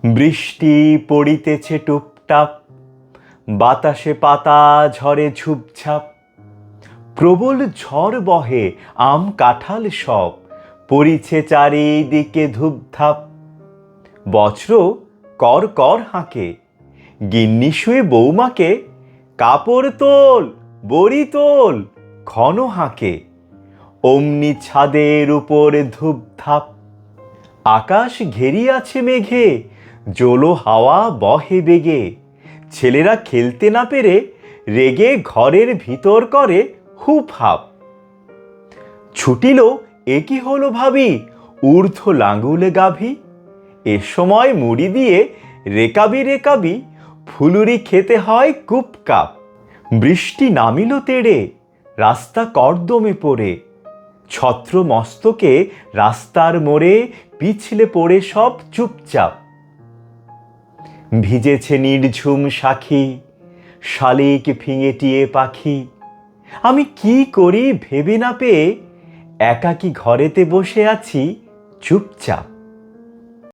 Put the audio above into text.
বৃষ্টি পড়িতেছে টুপটাপ, বাতাসে পাতা ঝরে ঝুপঝাপ। প্রবল ঝড় বহে, আম কাঁঠাল সব পড়িছে চারিদিকে ধূপধাপ। বজ্র কর কর হাঁকে, গিন্নি শুয়ে বৌমাকে কাপড় তোল, বড়ি তোল ঘন হাঁকে। অমনি ছাদের উপর ধূপধাপ। আকাশ ঘেরিয়াছে মেঘে, জোলো হাওয়া বহে বেগে। ছেলেরা খেলতে না পেরে রেগে ঘরের ভিতর করে হুপ হাপ। ছুটিল এ কি হলো ভাবি, ঊর্ধ্ব লাঙ্গুলে গাভী। এ সময় মুড়ি দিয়ে রেকাবি রেকাবি, ফুলুরি খেতে হয় কুপ কাপ। বৃষ্টি নামিল তেড়ে, রাস্তা কর্দমে পড়ে। ছত্র মস্তকে রাস্তার মোড়ে পিছলে পড়ে সব চুপচাপ। ভিজেছে নির্ঝুম সাখী, শালিক ফিঙেটিয়ে পাখি। আমি কি করি ভেবে না পেয়ে একাকী ঘরেতে বসে আছি চুপচাপ।